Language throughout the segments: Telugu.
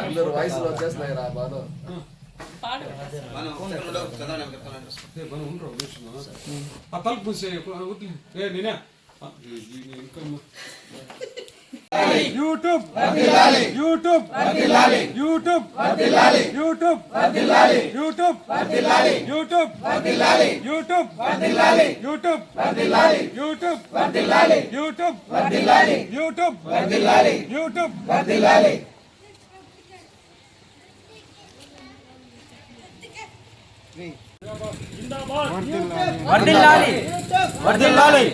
అందరు వాయిస్లో వచ్చేస్తున్నాయి రా బాను తలుపు పూసే నేనే YouTube YouTube YouTube YouTube YouTube YouTube YouTube YouTube YouTube YouTube YouTube YouTube వర్ధిల్లాలి వర్ధిల్లాలి వర్ధిల్లాలి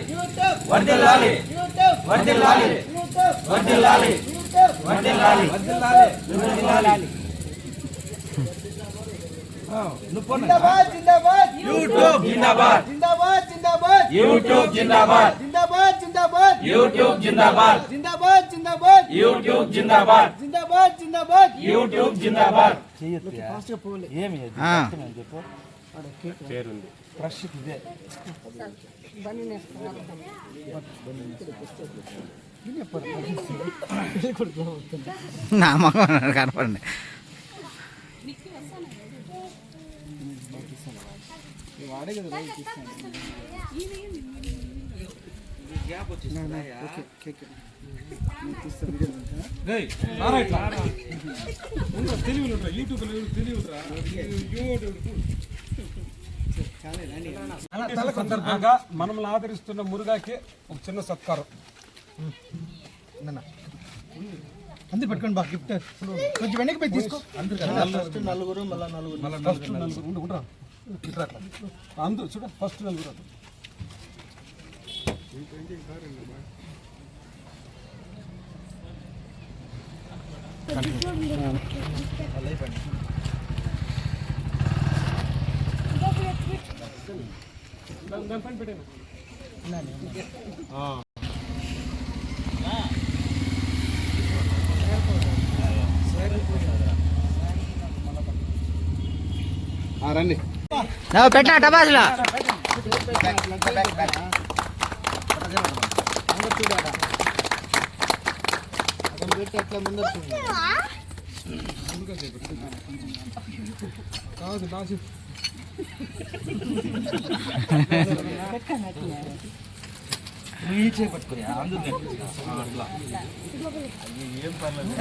వర్ధిల్లాలి వర్ధిల్లాలి వర్ధిల్లాలి వర్ధిల్లాలి जिंदाबाद जिंदाबाद यूट्यूब जिंदाबाद जिंदाबाद जिंदाबाद यूट्यूब जिंदाबाद जिंदाबाद जिंदाबाद यूट्यूब जिंदाबाद जिंदाबाद जिंदाबाद यूट्यूब जिंदाबाद जिंदाबाद जिंदाबाद यूट्यूब जिंदाबाद ఏమి చెప్పు పేరుంది నా మగ కనపడండి సందర్భంగా మనల్ని ఆదరిస్తున్న మురుగాకి ఒక చిన్న సత్కారం. అందరు పట్టుకోండి బాగా గిఫ్ట్ కొంచెం వెనక్కి పోయి తీసుకో. నలుగురు మళ్ళీ నలుగురు అందరూ చూడ ఫస్ట్ నలుగురు రండి పెట్టినా టపాసులా కాదు కాదు పట్టుకుని అందుకే ఏం పర్లేదు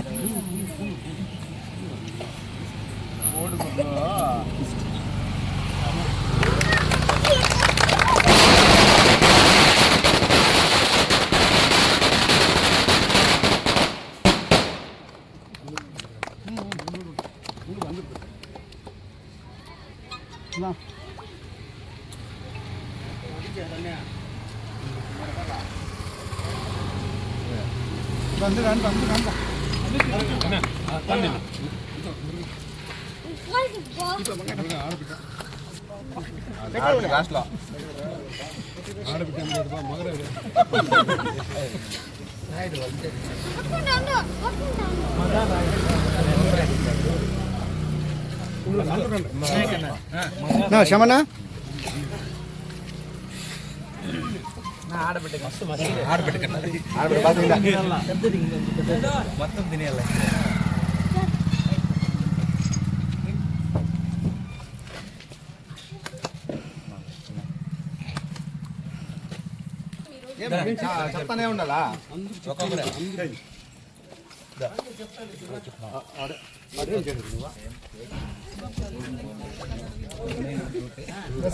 క్షమనా మొత్తం తినేయాలి. చెప్తానే ఉండాలా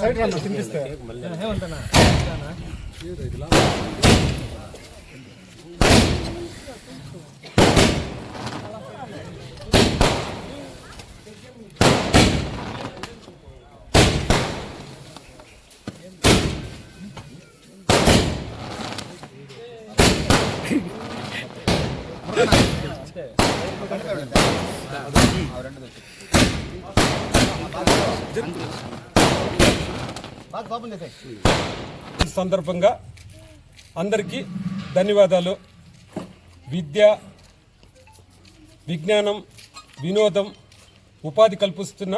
సైడ్ రన్ తినిపిస్తే ఈ సందర్భంగా అందరికీ ధన్యవాదాలు. విద్య, విజ్ఞానం, వినోదం, ఉపాధి కల్పిస్తున్న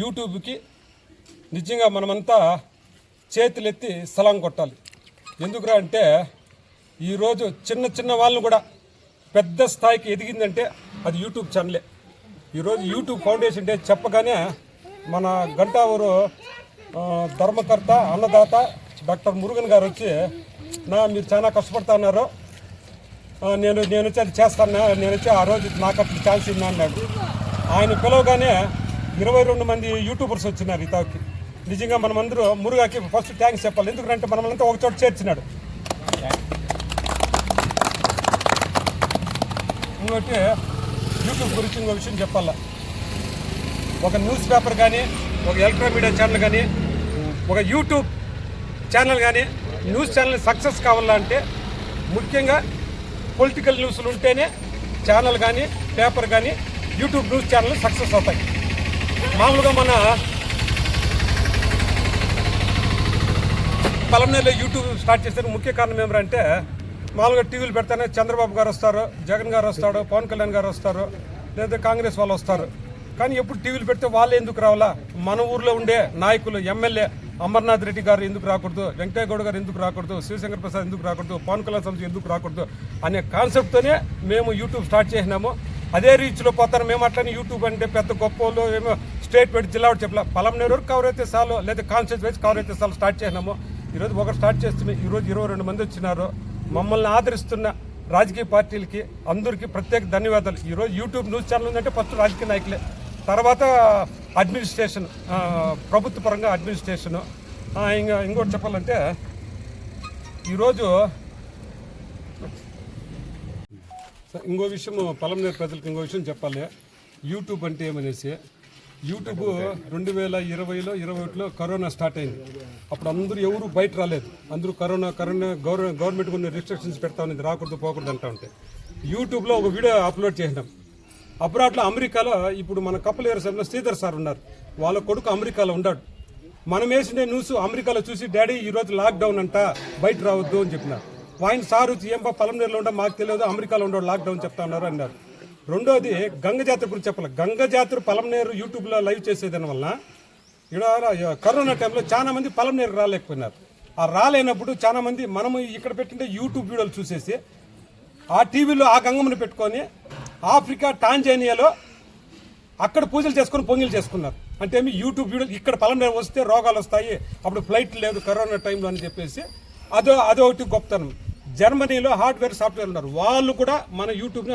యూట్యూబ్కి నిజంగా మనమంతా చేతులెత్తి సలాం కొట్టాలి. ఎందుకురా అంటే ఈరోజు చిన్న చిన్న వాళ్ళను కూడా పెద్ద స్థాయికి ఎదిగిందంటే అది యూట్యూబ్ ఛానలే. ఈరోజు యూట్యూబ్ ఫౌండేషన్ డే చెప్పగానే మన గంటావూరు ధర్మకర్త అన్నదాత డాక్టర్ మురుగన్ గారు వచ్చి మీరు చాలా కష్టపడతా ఉన్నారు, నేను వచ్చి అది చేస్తాను, నేను వచ్చి ఆ రోజు నాకు అట్లా ఛాన్స్ ఇన్నా అన్నాడు. ఆయన పిలవగానే 22 మంది యూట్యూబర్స్ వచ్చినారు ఈ తాకి. నిజంగా మనమందరూ మురుగాకి ఫస్ట్ థ్యాంక్స్ చెప్పాలి. ఎందుకంటే మనమంతా ఒక చోట చేర్చినాడు. ఇంకోటి యూట్యూబ్ గురించి ఇంకో విషయం చెప్పాలా. ఒక న్యూస్ పేపర్ కానీ, ఒక ఎలక్ట్రానిక్ మీడియా ఛానల్ కానీ, ఒక యూట్యూబ్ ఛానల్ కానీ, న్యూస్ ఛానల్ సక్సెస్ కావాలంటే ముఖ్యంగా పొలిటికల్ న్యూస్లు ఉంటేనే ఛానల్ కానీ, పేపర్ కానీ, యూట్యూబ్ న్యూస్ ఛానల్ సక్సెస్ అవుతాయి. మామూలుగా మన పలమనేరులో యూట్యూబ్ స్టార్ట్ చేసే ముఖ్య కారణం ఏమంటే మామూలుగా టీవీలు పెడితేనే చంద్రబాబు గారు వస్తారు, జగన్ గారు వస్తాడు, పవన్ కళ్యాణ్ గారు వస్తారు, లేదా కాంగ్రెస్ వాళ్ళు వస్తారు. కానీ ఎప్పుడు టీవీలు పెడితే వాళ్ళే ఎందుకు రావాలా? మన ఊర్లో ఉండే నాయకులు, ఎమ్మెల్యే అమర్నాథ్ రెడ్డి గారు ఎందుకు రాకూడదు, వెంకయ్య గౌడ్ గారు ఎందుకు రాకూడదు, శివశంకర్ ప్రసాద్ ఎందుకు రాకూడదు, పవన్ కళ్యాణ్ సంస్థ ఎందుకు రాకూడదు అనే కాన్సెప్ట్తోనే మేము యూట్యూబ్ స్టార్ట్ చేసినాము. అదే రీచ్లో పోతాను. మేము అట్లనే యూట్యూబ్ అంటే పెద్ద గొప్ప వాళ్ళు ఏమో స్టేట్ పెట్టి జిల్లా చెప్పలే, పలమనేరు వరకు కవర్ అయితే చాలు, లేదా కాన్స్టిట్యూన్స్ వైజ్ కవర్ అయితే చాలు స్టార్ట్ చేసినాము. ఈరోజు ఒకరు స్టార్ట్ చేస్తున్నాం. ఈరోజు 22 మంది వచ్చినారు. మమ్మల్ని ఆదరిస్తున్న రాజకీయ పార్టీలకి అందరికీ ప్రత్యేక ధన్యవాదాలు. ఈరోజు యూట్యూబ్ న్యూస్ ఛానల్ ఉందంటే ఫస్ట్ రాజకీయ నాయకులే, తర్వాత అడ్మినిస్ట్రేషన్, ప్రభుత్వ పరంగా అడ్మినిస్ట్రేషను. ఇంకోటి చెప్పాలంటే ఈరోజు ఇంకో విషయం పలమనేరు ప్రజలకు ఇంకో విషయం చెప్పాలి. యూట్యూబ్ అంటే ఏమనేసి, యూట్యూబ్ 2020లో 21లో కరోనా స్టార్ట్ అయింది. అప్పుడు అందరూ ఎవరు బయట రాలేదు. అందరూ కరోనా గవర్నమెంట్ కొన్ని రిస్ట్రిక్షన్స్ పెడతా ఉంది, రాకూడదు పోకూడదు అంటా ఉంటే యూట్యూబ్లో ఒక వీడియో అప్లోడ్ చేసినాం. అబ్రాడ్లో అమెరికాలో ఇప్పుడు మన కప్పలేరు సార్లో శ్రీధర్ సార్ ఉన్నారు, వాళ్ళ కొడుకు అమెరికాలో ఉన్నాడు. మనం వేసిన న్యూస్ అమెరికాలో చూసి డాడీ ఈరోజు లాక్డౌన్ అంట, బయట రావద్దు అని చెప్పినారు. ఆయన సార్ వచ్చి ఏం పలమనేరులో ఉంటా మాకు తెలియదు, అమెరికాలో ఉండవు లాక్డౌన్ చెప్తా ఉన్నారు అన్నారు. రెండోది గంగ జాతర గురించి చెప్పాలి. గంగ జాతర పలమనేరు యూట్యూబ్లో లైవ్ చేసేదాని వల్ల ఇక్కడ కరోనా టైంలో చాలా మంది పలమనేరు రాలేకపోయినారు. ఆ రాలేనప్పుడు చాలా మంది మనము ఇక్కడ పెట్టింటే యూట్యూబ్ వీడియోలు చూసేసి ఆ టీవీలో ఆ గంగమ్మని పెట్టుకొని ఆఫ్రికా టాంజానియాలో అక్కడ పూజలు చేసుకొని పొంగిలు చేసుకున్నారు. అంటే మీ యూట్యూబ్ వీడియోలు ఇక్కడ పలమనేరు వస్తే రోగాలు వస్తాయి, అప్పుడు ఫ్లైట్ లేదు కరోనా టైంలో అని చెప్పేసి అదొకటి గొప్పతనం. జర్మనీలో హార్డ్వేర్ సాఫ్ట్వేర్ ఉన్నారు, వాళ్ళు కూడా మన యూట్యూబ్ని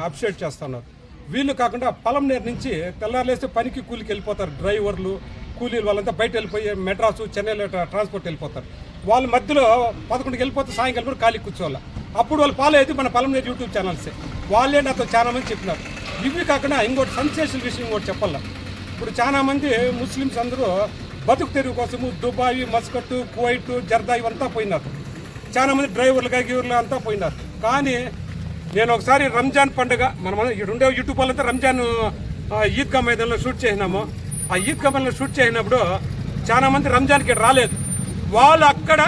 అప్డేట్ చేస్తున్నారు. వీళ్ళు కాకుండా పలమనేరు నుంచి తెల్లారులేస్తే పనికి కూలికి వెళ్ళిపోతారు. డ్రైవర్లు, కూలీలు వాళ్ళంతా బయట వెళ్ళిపోయి మెడ్రాసు, చెన్నైలో ట్రాన్స్పోర్ట్ వెళ్ళిపోతారు. వాళ్ళ మధ్యలో 11కి వెళ్ళిపోతే సాయంకాలం ఖాళీ కూర్చోవాలి. అప్పుడు వాళ్ళు ఫాలో అయితే మన పలమనేరు యూట్యూబ్ ఛానల్సే. వాళ్ళే నాతో చాలా మంది చెప్పినారు. ఇవి కాకుండా ఇంకోటి సెన్సేషన్ విషయం ఇంకోటి చెప్పాల. ఇప్పుడు చాలా మంది ముస్లిమ్స్ అందరూ బతుకు తెరువు కోసము దుబాయ్, మస్కట్, కువైట్, జర్దా ఇవంతా పోయినారు. చాలా మంది డ్రైవర్లుగా గీవర్లు అంతా పోయినారు. కానీ నేను ఒకసారి రంజాన్ పండుగ మనం ఉండే యూట్యూబ్ వాళ్ళంతా రంజాన్ ఈద్గా మైదానంలో షూట్ చేసినాము. ఆ ఈద్గా మైదానంలో షూట్ చేసినప్పుడు చాలా మంది రంజాన్కి రాలేదు. వాళ్ళు అక్కడ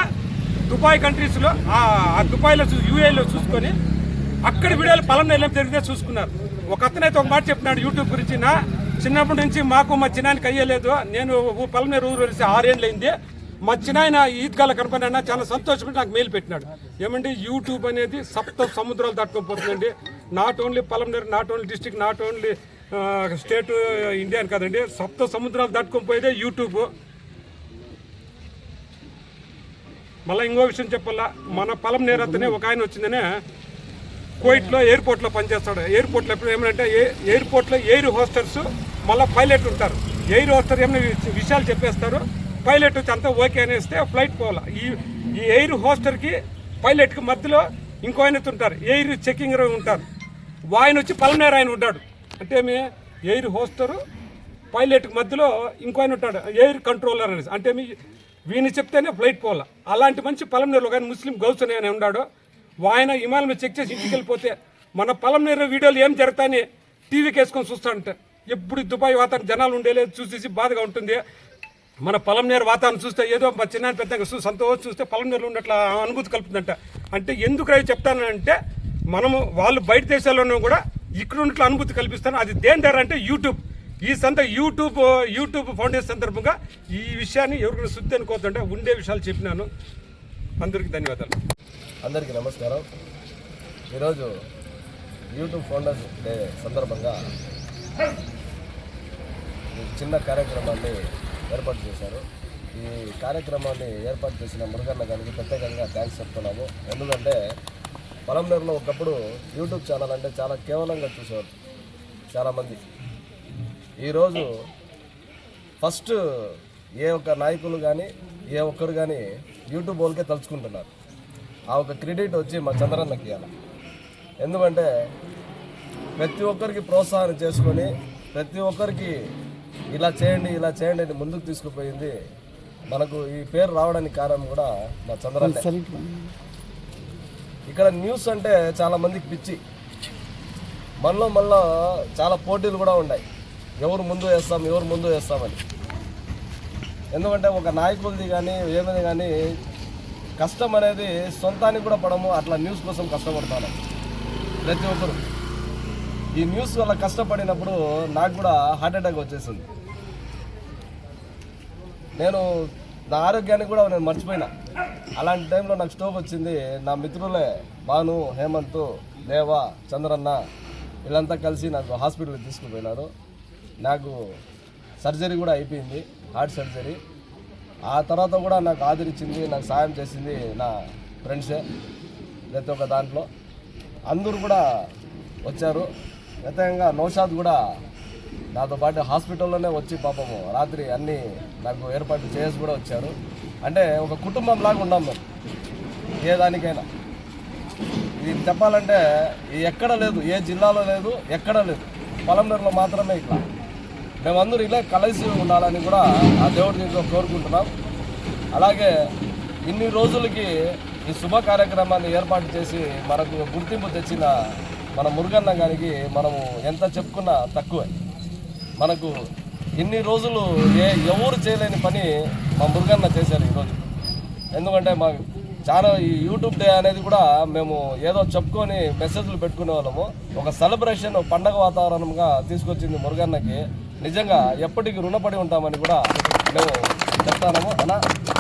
దుబాయ్ కంట్రీస్లో ఆ దుబాయ్లో యూఏలో చూసుకొని అక్కడ వీడియోలు పలమనేరులో జరిగితే చూసుకున్నారు. ఒక అతనైతే ఒక మాట చెప్పినాడు యూట్యూబ్ గురించి, నా చిన్నప్పటి నుంచి మాకు మా చిన్నాయనకి అయ్యలేదు, నేను పలమనేరు ఊరు వచ్చి 6 ఏళ్ళు అయింది, మా చిన్నాయన ఈద్గాల కనపడినా చాలా సంతోషపడి నాకు మెయిల్ పెట్టినాడు. ఏమంటే యూట్యూబ్ అనేది 7 సముద్రాలు దాటుకోపోతుందండి. Not only Palamaner, not only district, not only state India అని కాదండి, 7 సముద్రాలు దాటుకొని పోయేదే యూట్యూబ్. మళ్ళీ ఇంకో విషయం చెప్పాలా, మన పలమనేరు అతనే ఒక ఆయన వచ్చిందనే కువైట్లో ఎయిర్పోర్ట్లో పనిచేస్తాడు. ఎయిర్పోర్ట్లో ఎప్పుడు ఏమంటే ఎయిర్పోర్ట్లో ఎయిర్ హోస్టర్స్ మళ్ళీ పైలట్ ఉంటారు. ఎయిర్ హోస్టర్ ఏమైనా విషయాలు చెప్పేస్తారు, పైలట్ వచ్చి అంతా ఓకే అనేస్తే ఫ్లైట్ పోవాలి. ఈ ఎయిర్ హోస్టర్కి పైలట్కి మధ్యలో ఇంకో ఆయన ఉంటారు, ఎయిర్ చెకింగ్ ఉంటారు. ఆయన వచ్చి పలమనేరు ఆయన ఉంటాడు. అంటే మీ ఎయిర్ హోస్టరు పైలట్కి మధ్యలో ఇంకో ఆయన ఉంటాడు, ఎయిర్ కంట్రోలర్ అనేసి. అంటే మీ వీని చెప్తేనే ఫ్లైట్ పోవాలి. అలాంటి మంచి పలమనేరులో కానీ ముస్లిం గౌసని అని ఉన్నాడు. ఆయన హిమాలయం చెక్ చేసి ఇంటికి వెళ్ళిపోతే మన పలమనేరు వీడియోలు ఏం జరుగుతాయని టీవీకి వేసుకొని చూస్తాడంట. ఎప్పుడు దుబాయ్ వాతావరణం జనాలు ఉండేలేదు, చూసేసి బాధగా ఉంటుంది. మన పలమనేరు వాతావరణం చూస్తే ఏదో మా చిన్న పెద్దగా సంతోషం చూస్తే పలమనేరులో ఉన్నట్ల అనుభూతి కలుపుతుందంట. అంటే ఎందుకు అవి చెప్తానంటే మనము వాళ్ళు బయట దేశాల్లోనూ కూడా ఇక్కడ ఉన్నట్లు అనుభూతి కల్పిస్తాను. అది దేని ద్వారా అంటే యూట్యూబ్. ఈ యూట్యూబ్ ఫౌండేషన్ సందర్భంగా ఈ విషయాన్ని ఎవరికైనా శుద్ధి అనుకోవద్దంటే ఉండే విషయాలు చెప్పినాను. అందరికీ ధన్యవాదాలు. అందరికీ నమస్కారం. ఈరోజు యూట్యూబ్ ఫౌండర్స్ డే సందర్భంగా చిన్న కార్యక్రమాన్ని ఏర్పాటు చేశారు. ఈ కార్యక్రమాన్ని ఏర్పాటు చేసిన మురుగన్న గారికి ప్రత్యేకంగా థ్యాంక్స్ చెప్తున్నాము. ఎందుకంటే పొలంనేరులో ఒకప్పుడు యూట్యూబ్ ఛానల్ అంటే చాలా కేవలంగా చూసేవారు చాలామంది. ఈరోజు ఫస్ట్ ఏ ఒక్క నాయకులు కానీ ఏ ఒక్కరు కానీ యూట్యూబ్ వాళ్ళకే తలుచుకుంటున్నారు. ఆ ఒక క్రెడిట్ వచ్చి మా చంద్రన్నకి ఇవ్వాలి. ఎందుకంటే ప్రతి ఒక్కరికి ప్రోత్సాహం చేసుకొని ప్రతి ఒక్కరికి ఇలా చేయండి అని ముందుకు తీసుకుపోయింది. మనకు ఈ పేరు రావడానికి కారణం కూడా మా చంద్రన్న. ఇక్కడ న్యూస్ అంటే చాలా మందికి పిచ్చి. మనలో చాలా పోటీలు కూడా ఉన్నాయి, ఎవరు ముందు వేస్తామని. ఎందుకంటే ఒక నాయకులది కానీ ఏమైనా కానీ కష్టం అనేది సొంతానికి కూడా పడము, అట్లా న్యూస్ కోసం కష్టపడతాను ప్రతి ఒక్కరు. ఈ న్యూస్ వల్ల కష్టపడినప్పుడు నాకు కూడా హార్ట్ అటాక్ వచ్చేసింది. నేను నా ఆరోగ్యాన్ని కూడా నేను మర్చిపోయినా. అలాంటి టైంలో నాకు స్ట్రోక్ వచ్చింది. నా మిత్రులే భాను, హేమంత్, దేవా, చంద్రన్న వీళ్ళంతా కలిసి నాకు హాస్పిటల్కి తీసుకుపోయినారు. నాకు సర్జరీ కూడా అయిపోయింది, హార్ట్ సర్జరీ. ఆ తర్వాత కూడా నాకు ఆదరించింది, నాకు సాయం చేసింది నా ఫ్రెండ్సే. ప్రతి ఒక్క దాంట్లో అందరూ కూడా వచ్చారు. ప్రత్యేకంగా నౌషాద్ కూడా నాతో పాటు హాస్పిటల్లోనే వచ్చి పాపము రాత్రి అన్నీ నాకు ఏర్పాటు చేసి కూడా వచ్చారు. అంటే ఒక కుటుంబంలాగా ఉన్నాం మేము ఏ దానికైనా. ఇది చెప్పాలంటే ఎక్కడ లేదు, ఏ జిల్లాలో లేదు, ఎక్కడ లేదు, పొలంనేరులో మాత్రమే ఇట్లా. మేమందరూ ఇలా కలిసి ఉండాలని కూడా ఆ దేవుడి దీంట్లో కోరుకుంటున్నాం. అలాగే ఇన్ని రోజులకి ఈ శుభ కార్యక్రమాన్ని ఏర్పాటు చేసి మనకు గుర్తింపు తెచ్చిన మన మురుగన్న గారికి మనము ఎంత చెప్పుకున్నా తక్కువే. మనకు ఇన్ని రోజులు ఎవరు చేయలేని పని మా మురుగన్న చేశారు ఈరోజు. ఎందుకంటే మాకు చాలా ఈ యూట్యూబ్ డే అనేది కూడా మేము ఏదో చెప్పుకొని మెసేజ్లు పెట్టుకునే వాళ్ళము. ఒక సెలబ్రేషన్, పండగ వాతావరణంగా తీసుకొచ్చింది మురుగన్నకి. నిజంగా ఎప్పటికీ రుణపడి ఉంటామని కూడా మేము చెప్తాము. అలా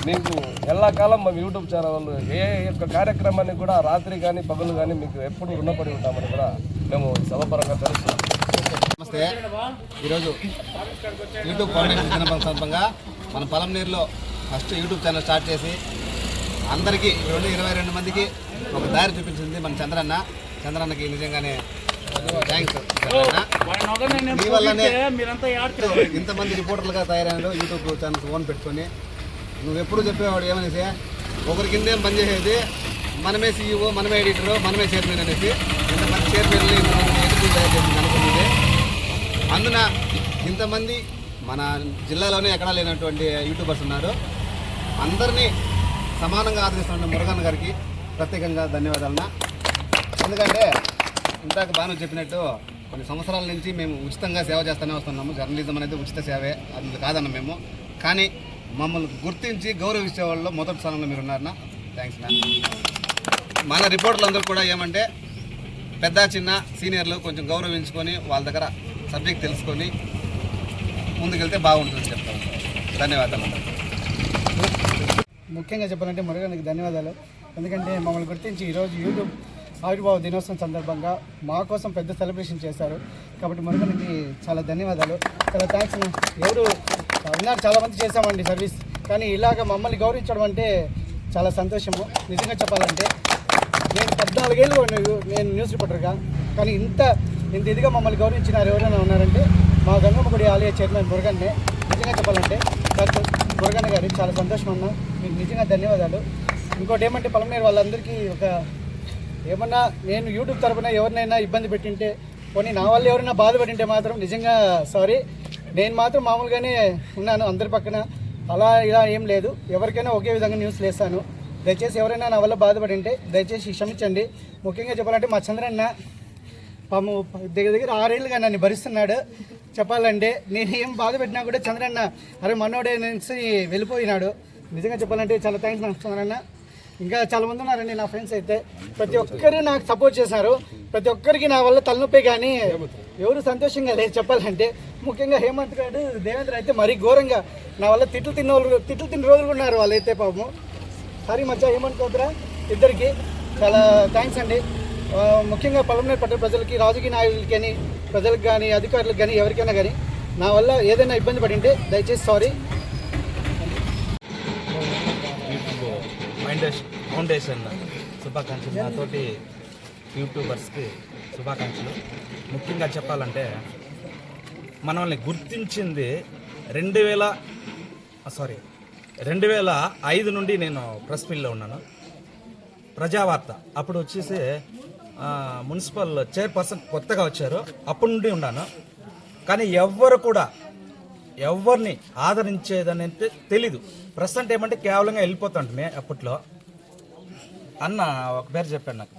మీకు ఎల్లకాలం మా యూట్యూబ్ ఛానల్ ఏ యొక్క కార్యక్రమాన్ని కూడా రాత్రి కానీ పగలు కానీ మీకు ఎప్పుడు రుణపడి ఉంటామని కూడా మేము సభపరంగా తెలుస్తున్నాం. నమస్తే. ఈరోజు యూట్యూబ్ ఫౌండేషన్ దినోత్సవం సందర్భంగా మన పొలంనేరులో ఫస్ట్ యూట్యూబ్ ఛానల్ స్టార్ట్ చేసి అందరికీ 22 మందికి ఒక దారి చూపించింది మన చంద్రన్నకి నిజంగానే థ్యాంక్స్. మీ వల్లనే ఇంతమంది రిపోర్టర్లుగా తయారైన యూట్యూబ్ ఛానల్స్ ఓన్ పెట్టుకొని నువ్వు ఎప్పుడు చెప్పేవాడు ఏమనేసి ఒకరి కిందేం పని చేసేది, మనమే సీఈఓ, మనమే ఎడిటరు, మనమే చైర్మన్ అనేసి ఇంతమంది చైర్మన్లు ఇంతమంది ఎడిటర్ తయారు చేసింది అనుకుంటుంది. అందున ఇంతమంది మన జిల్లాలోనే ఎక్కడా లేనటువంటి యూట్యూబర్స్ ఉన్నారు. అందరినీ సమానంగా ఆదరిస్తున్న మురుగన్న గారికి ప్రత్యేకంగా ధన్యవాదాలన్నా. ఎందుకంటే ఇందాక బాగా చెప్పినట్టు కొన్ని సంవత్సరాల నుంచి మేము ఉచితంగా సేవ చేస్తూనే వస్తున్నాము. జర్నలిజం అనేది ఉచిత సేవే, అది కాదన్న మేము. కానీ మమ్మల్ని గుర్తించి గౌరవించే వాళ్ళు మొదటి స్థానంలో మీరు ఉన్నారన్నా. థ్యాంక్స్ నా. మన రిపోర్టర్లందరూ కూడా ఏమంటే పెద్ద చిన్న సీనియర్లు కొంచెం గౌరవించుకొని వాళ్ళ దగ్గర సబ్జెక్ట్ తెలుసుకొని ముందుకెళ్తే బాగుంటుందని చెప్తాను. ధన్యవాదాలు. ముఖ్యంగా చెప్పాలంటే మురుగన్నకి ధన్యవాదాలు. ఎందుకంటే మమ్మల్ని గుర్తించి ఈరోజు యూట్యూబ్ ఆవిర్భావ దినోత్సవం సందర్భంగా మా కోసం పెద్ద సెలబ్రేషన్ చేశారు. కాబట్టి మురుగన్నకి చాలా ధన్యవాదాలు, చాలా థ్యాంక్స్. ఎవరు విన్నారు, చాలామంది చేశామండి సర్వీస్, కానీ ఇలాగ మమ్మల్ని గౌరవించడం అంటే చాలా సంతోషము. నిజంగా చెప్పాలంటే నేను 14 ఏళ్ళు నేను న్యూస్ రిపోర్టర్గా, కానీ ఇంత ఇదిగా మమ్మల్ని గౌరవించినారు ఎవరైనా ఉన్నారంటే మా గంగమ్మగుడి ఆలయ చైర్మన్ మురుగన్నే. నిజంగా చెప్పాలంటే డాక్టర్ మురుగన్న గారి చాలా సంతోషం అన్నా, మీకు నిజంగా ధన్యవాదాలు. ఇంకోటి ఏమంటే పొలంనేరు వాళ్ళందరికీ ఏమన్నా నేను యూట్యూబ్ తరపున ఎవరినైనా ఇబ్బంది పెట్టింటే, పోనీ నా వల్ల ఎవరైనా బాధపడింటే మాత్రం నిజంగా సారీ. నేను మాత్రం మామూలుగానే ఉన్నాను అందరి పక్కన, అలా ఇలా ఏం లేదు. ఎవరికైనా ఒకే విధంగా న్యూస్ లేస్తాను. దయచేసి ఎవరైనా నా వల్ల బాధపడింటే దయచేసి క్షమించండి. ముఖ్యంగా చెప్పాలంటే మా చంద్రన్న పాము దగ్గర 6 ఏళ్ళుగా నన్ను భరిస్తున్నాడు. చెప్పాలంటే నేను ఏం బాధ పెట్టినా కూడా చంద్రన్న అరే మనోడే నుంచి వెళ్ళిపోయినాడు. నిజంగా చెప్పాలంటే చాలా థ్యాంక్స్ నాకు చంద్రన్న. ఇంకా చాలామంది ఉన్నారండి నా ఫ్రెండ్స్ అయితే, ప్రతి ఒక్కరు నాకు సపోర్ట్ చేశారు. ప్రతి ఒక్కరికి నా వల్ల తలనొప్పి, కానీ ఎవరు సంతోషంగా లేదు చెప్పాలంటే. ముఖ్యంగా హేమంత్ గారు దేవేంద్ర అయితే మరీ ఘోరంగా నా వల్ల తిట్లు తిన్న రోజులు ఉన్నారు వాళ్ళైతే పాపము. సారీ మధ్య హేమంత్ గౌత్ర ఇద్దరికి చాలా థ్యాంక్స్ అండి. ముఖ్యంగా పలమనేరు పట్టణ ప్రజలకి, రాజకీయ నాయకులకి కానీ, ప్రజలకు కానీ, అధికారులకు కానీ, ఎవరికైనా కానీ నా వల్ల ఏదైనా ఇబ్బంది పడింటే దయచేసి సారీ. ఫౌండేషన్ శుభాకాంక్షలు. నాతోటి యూట్యూబర్స్కి శుభాకాంక్షలు. ముఖ్యంగా చెప్పాలంటే మనల్ని గుర్తించింది 2005 నుండి నేను ప్రెస్ ఫీల్డ్లో ఉన్నాను. ప్రజావార్త అప్పుడు వచ్చేసి మున్సిపల్ చైర్పర్సన్ కొత్తగా వచ్చారు, అప్పటి నుండి ఉన్నాను. కానీ ఎవరిని ఆదరించేదని తెలీదు. ప్రస్తుతం ఏమంటే కేవలంగా వెళ్ళిపోతుంటే అప్పట్లో అన్న ఒక పేరు చెప్పాడు నాకు,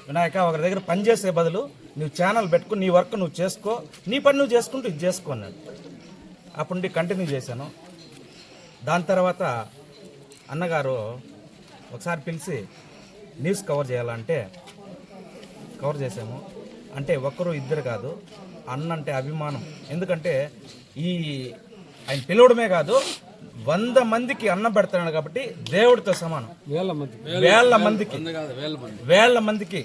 వినాయక ఒకరి దగ్గర పని చేసే బదులు నువ్వు ఛానల్ పెట్టుకుని నీ వర్క్ నువ్వు చేసుకో, నీ పని నువ్వు చేసుకుంటూ ఇది చేసుకో అన్నాడు. అప్పటి నుండి కంటిన్యూ చేశాను. దాని తర్వాత అన్నగారు ఒకసారి పిలిచి న్యూస్ కవర్ చేయాలంటే కవర్ చేసాము. అంటే ఒకరు ఇద్దరు కాదు, అన్న అంటే అభిమానం. ఎందుకంటే ఆయన పిలవడమే కాదు, 100 మందికి అన్నం పెడుతున్నాడు కాబట్టి దేవుడితో సమానం. వేల మందికి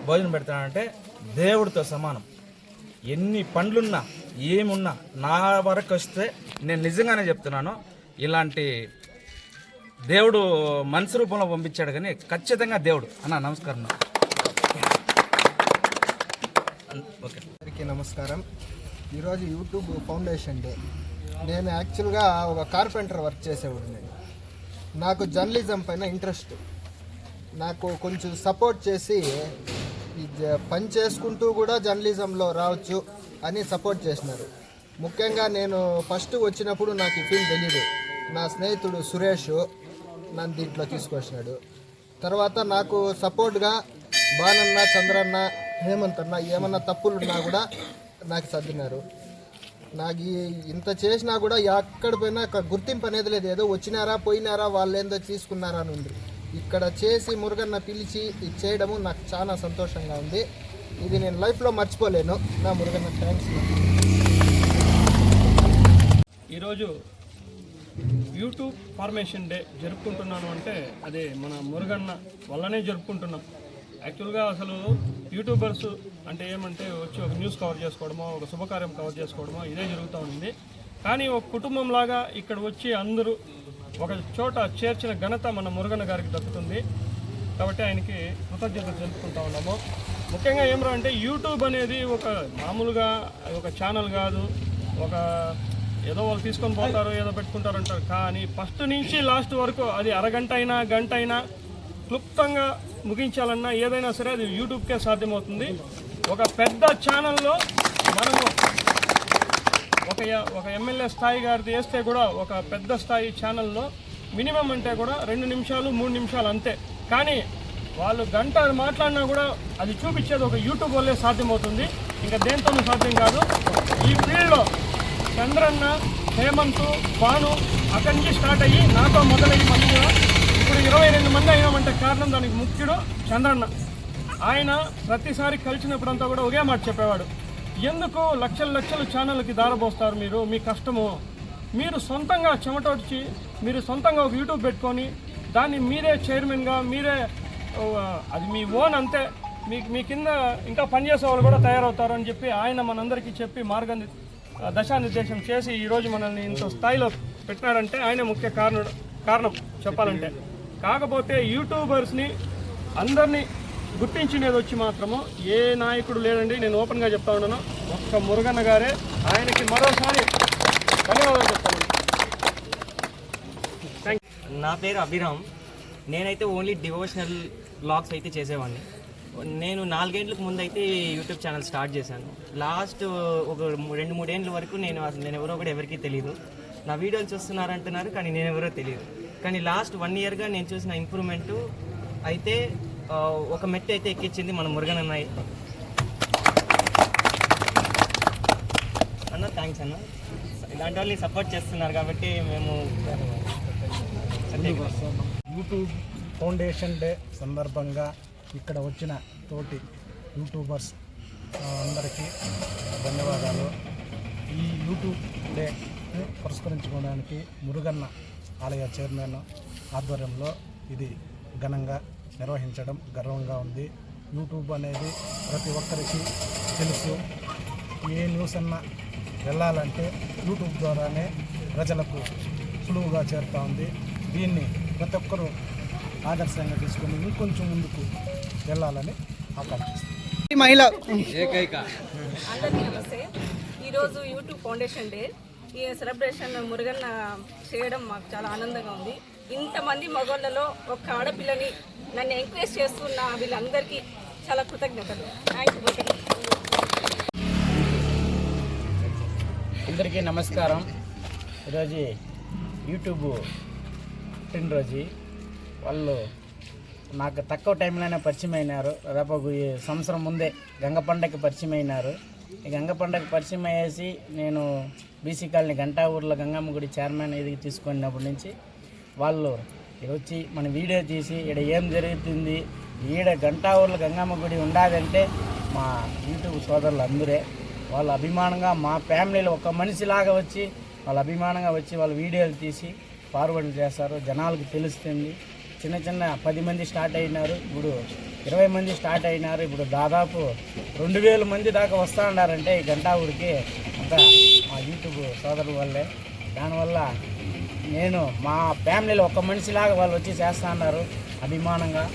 భోజనం పెడుతున్నాడంటే దేవుడితో సమానం. ఎన్ని పండ్లున్నా ఏమున్నా నా వరకు వస్తే నేను నిజంగానే చెప్తున్నాను, ఇలాంటి దేవుడు మనిషి రూపంలో పంపించాడు. కానీ ఖచ్చితంగా దేవుడు అన్న. నమస్కారం. ఓకే, అందరికీ నమస్కారం. ఈరోజు యూట్యూబ్ ఫౌండేషన్ డే. నేను యాక్చువల్గా ఒక కార్పెంటర్ వర్క్ చేసేవాడిని. నాకు జర్నలిజం పైన ఇంట్రెస్ట్. నాకు కొంచెం సపోర్ట్ చేసి ఈ పని చేసుకుంటూ కూడా జర్నలిజంలో రావచ్చు అని సపోర్ట్ చేసినారు. ముఖ్యంగా నేను ఫస్ట్ వచ్చినప్పుడు నాకు ఈ ఫీల్డ్ తెలియదు. నా స్నేహితుడు సురేష్ నన్ను దీంట్లో తీసుకొచ్చినాడు. తర్వాత నాకు సపోర్ట్గా బాణన్న, చంద్రన్న, హేమంత్ అన్న ఏమన్నా తప్పులు ఉన్నా కూడా నాకు సర్దినారు. నాకు ఇంత చేసినా కూడా ఎక్కడ పోయినా గుర్తింపు అనేది లేదు. ఏదో వచ్చినారా పోయినారా వాళ్ళు ఏందో తీసుకున్నారా అని ఉంది. ఇక్కడ చేసి మురుగన్న పిలిచి ఇది చేయడము నాకు చాలా సంతోషంగా ఉంది. ఇది నేను లైఫ్లో మర్చిపోలేను. నా మురుగన్న థ్యాంక్స్. ఈరోజు యూట్యూబ్ ఫార్మేషన్ డే జరుపుకుంటున్నాను అంటే అది మన మురుగన్న వల్లనే జరుపుకుంటున్నాం. యాక్చువల్గా అసలు యూట్యూబర్స్ అంటే ఏమంటే వచ్చి ఒక న్యూస్ కవర్ చేసుకోవడమో, ఒక శుభకార్యం కవర్ చేసుకోవడమో ఇదే జరుగుతూ ఉంది. కానీ ఒక కుటుంబంలాగా ఇక్కడ వచ్చి అందరూ ఒక చోట చేర్చిన ఘనత మన మురుగన్న గారికి దక్కుతుంది. కాబట్టి ఆయనకి కృతజ్ఞతలు తెలుపుకుంటా ఉన్నాము. ముఖ్యంగా ఏమరా అంటే యూట్యూబ్ అనేది ఒక మామూలుగా ఒక ఛానల్ కాదు, ఒక ఏదో వాళ్ళు తీసుకొని పోతారు, ఏదో పెట్టుకుంటారు అంటారు. కానీ ఫస్ట్ నుంచి లాస్ట్ వరకు అది అరగంట అయినా గంట అయినా క్లుప్తంగా ముగించాలన్నా ఏదైనా సరే అది యూట్యూబ్కే సాధ్యమవుతుంది. ఒక పెద్ద ఛానల్లో మనము ఒక ఎమ్మెల్యే స్థాయి గారిది వేస్తే కూడా ఒక పెద్ద స్థాయి ఛానల్లో మినిమం అంటే కూడా 2 నిమిషాలు 3 నిమిషాలు అంతే. కానీ వాళ్ళు గంట మాట్లాడినా కూడా అది చూపించేది ఒక యూట్యూబ్ వల్లే సాధ్యమవుతుంది, ఇంకా దేంతోనూ సాధ్యం కాదు. ఈ ఫీల్డ్లో చంద్రన్న, హేమంత్, భాను అక్కడి నుంచి స్టార్ట్ అయ్యి నాతో మొదలయ్యి మంది కూడా ఇప్పుడు 22 మంది అయినామంటే కారణం దానికి ముఖ్యుడు చంద్రన్న. ఆయన ప్రతిసారి కలిసినప్పుడంతా కూడా ఒకే మాట చెప్పేవాడు, ఎందుకు లక్షల ఛానళ్ళకి దారబోస్తారు మీరు, మీ కష్టము, మీరు సొంతంగా చెమటొచ్చి మీరు సొంతంగా ఒక యూట్యూబ్ పెట్టుకొని దాన్ని మీరే చైర్మన్గా మీరే అది మీ ఓన్ అంతే, మీ కింద ఇంకా పనిచేసే వాళ్ళు కూడా తయారవుతారు అని చెప్పి ఆయన మనందరికీ చెప్పి దశానిర్దేశం చేసి ఈరోజు మనల్ని ఇంత స్థాయిలో పెట్టినాడంటే ఆయన ముఖ్య కారణం చెప్పాలంటే. కాకపోతే యూట్యూబర్స్ని అందరినీ గుర్తించినది వచ్చి మాత్రము ఏ నాయకుడు లేదండి. నేను ఓపెన్గా చెప్తా ఉన్నాను, ఒక్క మురుగన్న గారే. ఆయనకి మరోసారి ధన్యవాదాలు చెప్తాను. నా పేరు అభిరామ్. నేనైతే ఓన్లీ డివోషనల్ బ్లాగ్స్ అయితే చేసేవాడిని. నేను 4 ఏళ్ళకు ముందు అయితే యూట్యూబ్ ఛానల్ స్టార్ట్ చేశాను. లాస్ట్ ఒక 2-3 ఏళ్ళ వరకు నేను ఎవరో కూడా ఎవరికీ తెలియదు. నా వీడియోలు చూస్తున్నారంటున్నారు కానీ నేను ఎవరో తెలియదు. కానీ లాస్ట్ 1 ఇయర్గా నేను చూసిన ఇంప్రూవ్మెంటు అయితే ఒక మెట్టు అయితే ఎక్కించింది మన మురుగన్ అన్నయ్య అన్న. థ్యాంక్స్ అన్న, ఇలాంటి వాళ్ళని సపోర్ట్ చేస్తున్నారు కాబట్టి మేము. యూట్యూబ్ ఫౌండేషన్ డే సందర్భంగా ఇక్కడ వచ్చిన తోటి యూట్యూబర్స్ అందరికీ ధన్యవాదాలు. ఈ యూట్యూబ్ డే పురస్కరించుకోవడానికి మురుగన్న ఆలయ చైర్మన్ ఆధ్వర్యంలో ఇది ఘనంగా నిర్వహించడం గర్వంగా ఉంది. యూట్యూబ్ అనేది ప్రతి ఒక్కరికి తెలుసు. ఏ న్యూస్ అన్నా వెళ్ళాలంటే యూట్యూబ్ ద్వారానే ప్రజలకు సులువుగా చేరుతూ ఉంది. దీన్ని ప్రతి ఒక్కరూ ఆదర్శంగా తీసుకొని ఇంకొంచెం ముందుకు వెళ్ళాలని ఆకాంక్షిస్తాను. మహిళ అందరికీ నమస్తే. ఈరోజు యూట్యూబ్ ఫౌండేషన్ డే. ఈ సెలబ్రేషన్ మురుగన్న చేయడం మాకు చాలా ఆనందంగా ఉంది. ఇంతమంది మగవాళ్ళలో ఒక ఆడపిల్లని నన్ను ఎంకరేజ్ చేస్తున్న వీళ్ళందరికీ చాలా కృతజ్ఞతలు. Thank you. అందరికీ నమస్కారం. ఈరోజు యూట్యూబ్ పుట్టినరోజు. వాళ్ళు నాకు తక్కువ టైంలోనే పరిచయం అయినారు. దాదాపు ఈ సంవత్సరం ముందే గంగ పండగకి పరిచయం అయినారు. ఈ గంగ పండగకి పరిచయం అయ్యేసి నేను బీసీ కాలనీ గంటా ఊర్లో గంగమ్మ గుడి చైర్మన్ ఇది తీసుకున్నప్పటి నుంచి వాళ్ళు వచ్చి మన వీడియో తీసి ఇక్కడ ఏం జరుగుతుంది, ఈడ గంటా ఊర్లో గంగమ్మ గుడి ఉండాలంటే మా యూట్యూబ్ సోదరులు అందరే వాళ్ళు అభిమానంగా మా ఫ్యామిలీలో ఒక మనిషిలాగా వచ్చి వాళ్ళు అభిమానంగా వచ్చి వాళ్ళు వీడియోలు తీసి ఫార్వర్డ్ చేస్తారు. జనాలకు తెలుస్తుంది. చిన్న చిన్న 10 మంది స్టార్ట్ అయినారు, ఇప్పుడు 20 మంది స్టార్ట్ అయినారు. ఇప్పుడు దాదాపు 2000 మంది దాకా వస్తూ ఉన్నారంటే ఈ గంటా ఊరికి అంతా మా యూట్యూబ్ సోదరుల వల్లే. దానివల్ల నేను మా ఫ్యామిలీలో ఒక మనిషిలాగా వాళ్ళు వచ్చి చేస్తూ ఉన్నారు అభిమానంగా.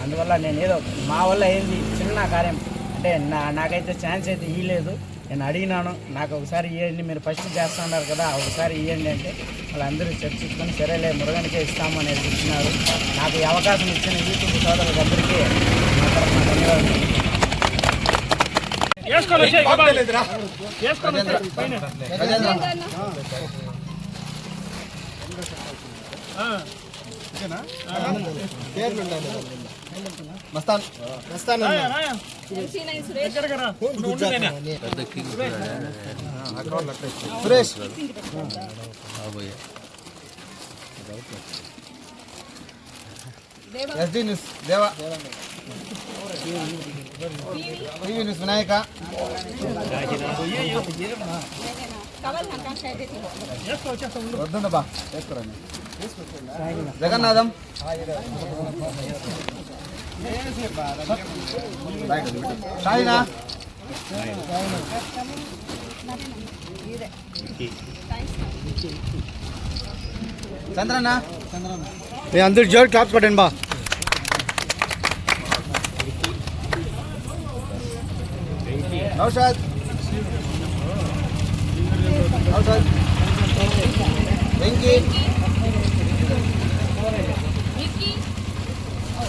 అందువల్ల నేను ఏదో మా వల్ల ఏంది చిన్న కార్యం అంటే నాకైతే ఛాన్స్ అయితే ఇవ్వలేదు. నేను అడిగినాను, నాకు ఒకసారి ఇవ్వండి, మీరు ఫస్ట్ చేస్తున్నారు కదా ఒకసారి ఇవ్వండి అంటే వాళ్ళందరూ చర్చించుకొని సరేలే మురుగనికే ఇస్తామని ఇచ్చినారు. నాకు ఈ అవకాశం ఇచ్చిన యూట్యూబ్ సోదరులకు అందరికీ నా తరఫున ధన్యవాదాలు. మస్తాన్ సురేష్ ఎస్డి న్యూస్ దేవా టీవీ న్యూస్ వినాయక వద్దుండ బా వేసుకోరండి జగన్నాథం షాయినా చంద్రన్న అందరు జోరు క్లాప్స్ కొట్టండి బా. నౌషాద్ వెంకీ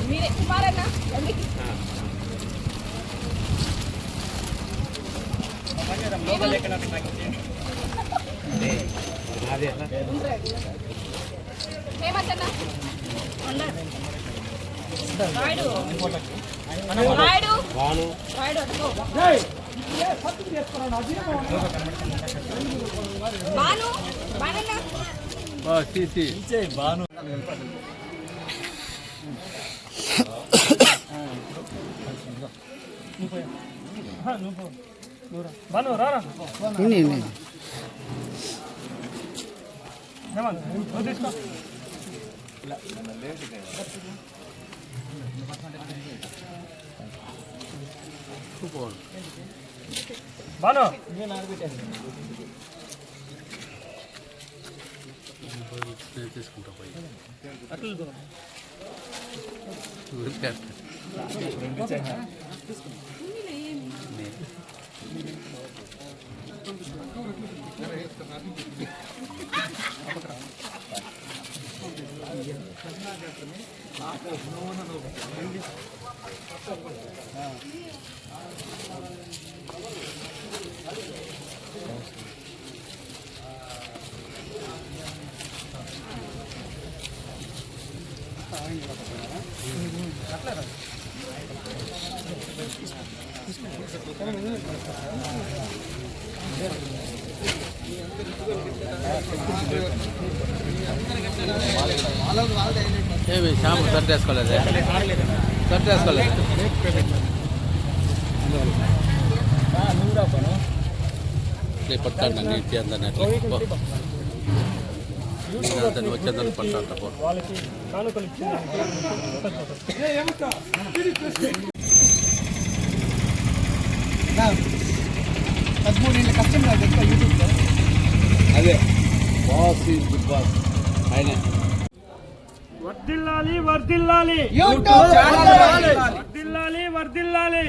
మీరే కుమారన్న బాను రారా తీసుకో. బాను ఏమి శ్యాము షర్ట్ వేసుకోలేదే? షర్ట్ వేసుకోలేదు. ಅದಕ್ಕೆ ಪಡ್ತಾಂಡ ನೀತಿ ಅಂತಾನೆ వచ్చేదాన్ని పడతాంట వాళ్ళకి కానుకలు ఇచ్చింది 13 ఏళ్ళ కష్టం నాకు ఎక్కువ యూట్యూబ్లో. అదే బాస్ ఈజ్ బిగ్ బాస్ ఆయనే. వర్ధిల్లాలి వర్ధిల్లాలి యూట్యూబ్ ఛానల్ వర్ధిల్లాలి వర్ధిల్లాలి